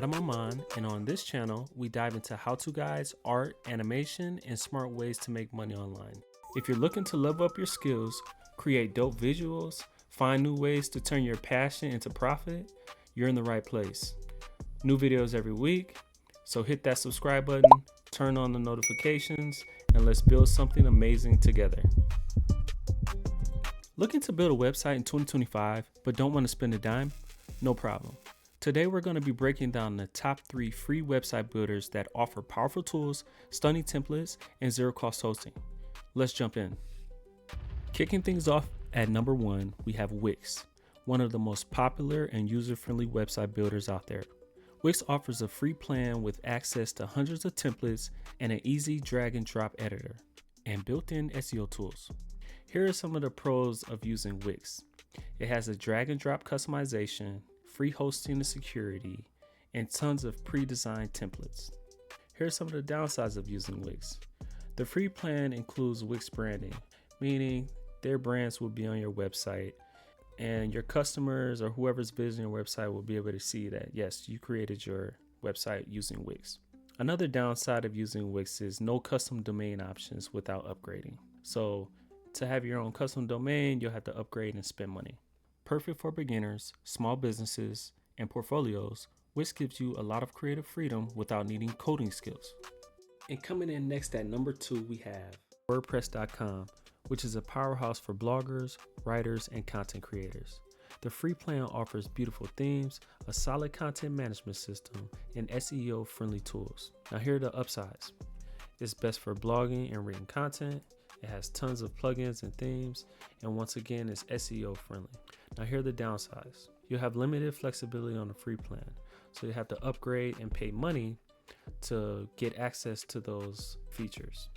Adam Aman, and on this channel, we dive into how-to guides, art, animation, and smart ways to make money online. If you're looking to level up your skills, create dope visuals, find new ways to turn your passion into profit, you're in the right place. New videos every week, so hit that subscribe button, turn on the notifications, and let's build something amazing together. Looking to build a website in 2025, but don't want to spend a dime? No problem. Today we're going to be breaking down the top 3 free website builders that offer powerful tools, stunning templates, and zero cost hosting. Let's jump in. Kicking things off at number 1, we have Wix, one of the most popular and user-friendly website builders out there. Wix offers a free plan with access to hundreds of templates and an easy drag and drop editor and built-in SEO tools. Here are some of the pros of using Wix. It has a drag and drop customization, free hosting and security, and tons of pre-designed templates. Here are some of the downsides of using Wix. The free plan includes Wix branding, meaning their brands will be on your website and your customers or whoever's visiting your website will be able to see that, yes, you created your website using Wix. Another downside of using Wix is no custom domain options without upgrading. So to have your own custom domain, you'll have to upgrade and spend money. Perfect for beginners, small businesses, and portfolios, Wix gives you a lot of creative freedom without needing coding skills. And coming in next at number 2, we have WordPress.com, which is a powerhouse for bloggers, writers, and content creators. The free plan offers beautiful themes, a solid content management system, and SEO-friendly tools. Now here are the upsides. It's best for blogging and written content. It has tons of plugins and themes, and once again, it's SEO friendly. Now here are the downsides. You'll have limited flexibility on the free plan, so you have to upgrade and pay money to get access to those features.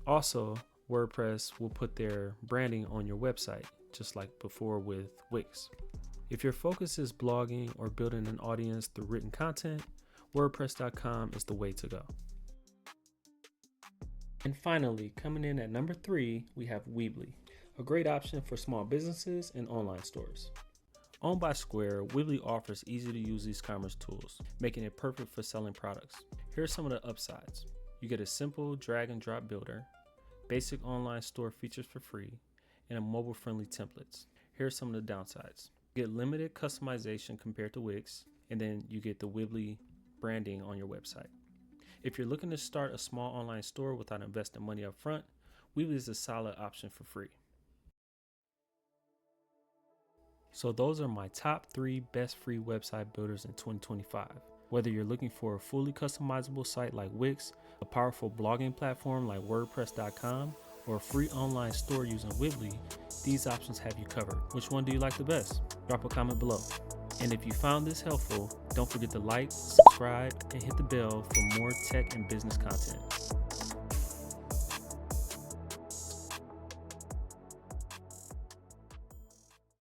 Also, WordPress will put their branding on your website, just like before with Wix. If your focus is blogging or building an audience through written content, WordPress.com is the way to go. And finally, coming in at number 3, we have Weebly, a great option for small businesses and online stores. Owned by Square, Weebly offers easy to use e-commerce tools, making it perfect for selling products. Here are some of the upsides. You get a simple drag and drop builder, basic online store features for free, and mobile-friendly templates. Here are some of the downsides. You get limited customization compared to Wix, and then you get the Weebly branding on your website. If you're looking to start a small online store without investing money up front, Weebly is a solid option for free. So those are my top 3 best free website builders in 2025. Whether you're looking for a fully customizable site like Wix, a powerful blogging platform like WordPress.com, or a free online store using Weebly, these options have you covered. Which one do you like the best? Drop a comment below. And if you found this helpful, don't forget to like, subscribe, and hit the bell for more tech and business content.